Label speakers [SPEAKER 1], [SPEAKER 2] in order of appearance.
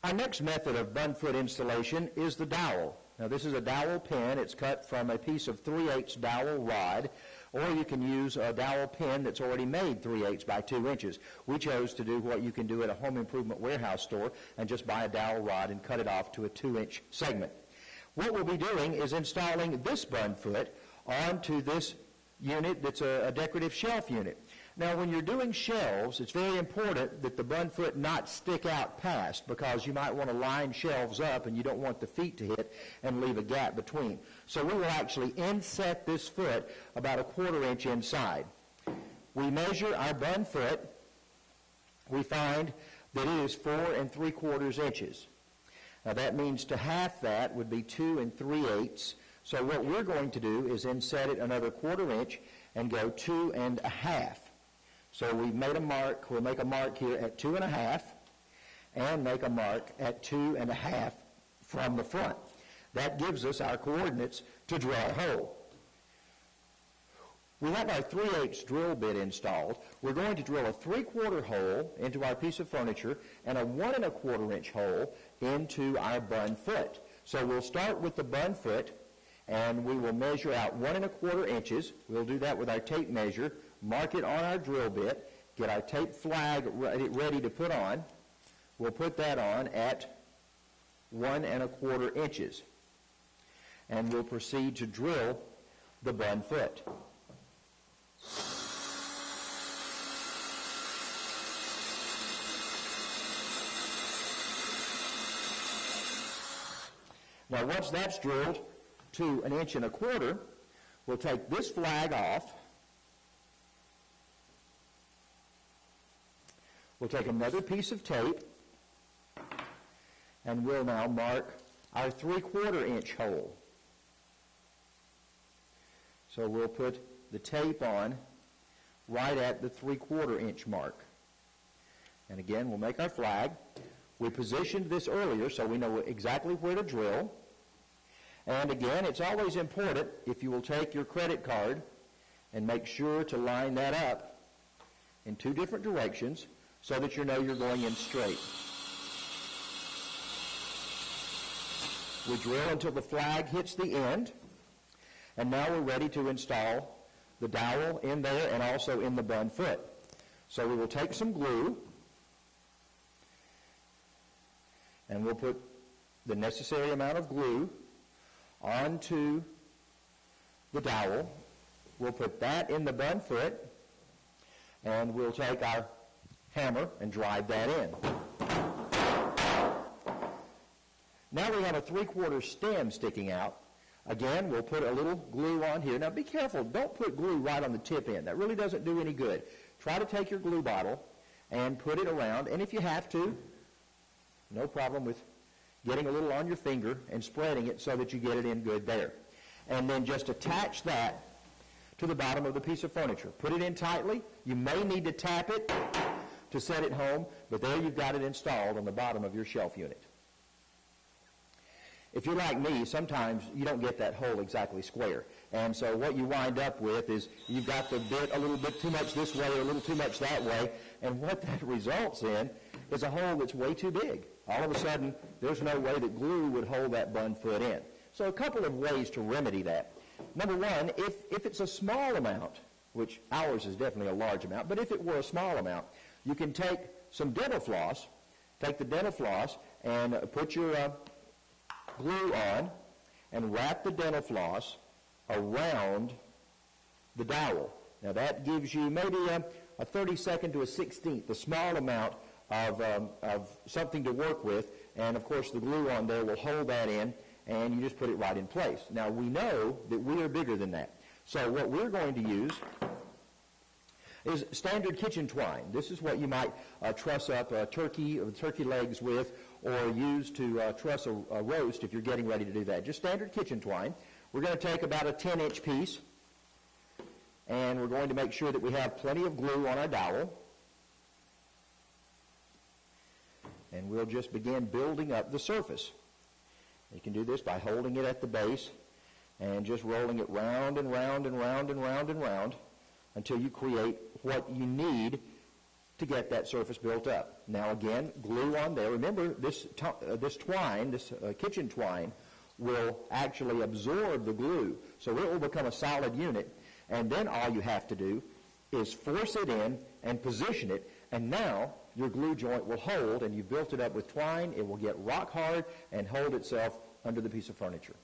[SPEAKER 1] Our next method of bun foot installation is the dowel. Now this is a dowel pin. It's cut from a piece of 3/8 dowel rod, or you can use a dowel pin that's already made 3/8 by 2 inches. We chose to do what you can do at a home improvement warehouse store and just buy a dowel rod and cut it off to a 2-inch segment. What we'll be doing is installing this bun foot onto this unit that's a decorative shelf unit. Now, when you're doing shelves, it's very important that the bun foot not stick out past, because you might want to line shelves up and you don't want the feet to hit and leave a gap between. So we will actually inset this foot about a 1/4 inch inside. We measure our bun foot. We find that it is 4 3/4 inches. Now that means to half that would be 2 3/8. So what we're going to do is inset it another 1/4 inch and go 2 1/2. So we've made a mark. We'll make a mark here at 2 1/2 and make a mark at 2 1/2 from the front. That gives us our coordinates to drill a hole. We have our 3/8 drill bit installed. We're going to drill a 3/4 hole into our piece of furniture and a 1 1/4 inch hole into our bun foot. So we'll start with the bun foot, and we will measure out 1 1/4 inches. We'll do that with our tape measure, mark it on our drill bit, get our tape flag ready to put on. We'll put that on at 1 1/4 inches. And we'll proceed to drill the bun foot. Now once that's drilled to 1 1/4 inches, we'll take this flag off. We'll take another piece of tape, and we'll now mark our 3/4 inch hole. So we'll put the tape on right at the 3/4 inch mark. And again, we'll make our flag. We positioned this earlier so we know exactly where to drill. And again, it's always important, if you will take your credit card and make sure to line that up in 2 different directions so that you know you're going in straight. We drill until the flag hits the end, and now we're ready to install the dowel in there and also in the bun foot. So we will take some glue, and we'll put the necessary amount of glue onto the dowel. We'll put that in the bun foot, and we'll take our hammer and drive that in. Now we have a 3/4 stem sticking out. Again, we'll put a little glue on here. Now be careful, don't put glue right on the tip end. That really doesn't do any good. Try to take your glue bottle and put it around, and if you have to, no problem with getting a little on your finger and spreading it so that you get it in good there. And then just attach that to the bottom of the piece of furniture. Put it in tightly. You may need to tap it to set it home, but there you've got it installed on the bottom of your shelf unit. If you're like me, sometimes you don't get that hole exactly square. And so what you wind up with is you've got the bit a little bit too much this way or a little too much that way, and what that results in is a hole that's way too big. All of a sudden, there's no way that glue would hold that bun foot in. So a couple of ways to remedy that. Number one, if it's a small amount, which ours is definitely a large amount, but if it were a small amount, you can take some dental floss, take the dental floss and put your glue on and wrap the dental floss around the dowel. Now that gives you maybe a 32nd to a 16th, a small amount of something to work with, and of course the glue on there will hold that in, and you just put it right in place. Now we know that we are bigger than that. So what we're going to use is standard kitchen twine. This is what you might truss up turkey legs with, or use to truss a roast if you're getting ready to do that. Just standard kitchen twine. We're going to take about a 10-inch piece, and we're going to make sure that we have plenty of glue on our dowel. And we'll just begin building up the surface. You can do this by holding it at the base and just rolling it round and round and round and round and round until you create what you need to get that surface built up. Now again, glue on there. Remember, this twine, this kitchen twine, will actually absorb the glue, so it will become a solid unit, and then all you have to do is force it in and position it, and now your glue joint will hold, and you've built it up with twine. It will get rock hard and hold itself under the piece of furniture.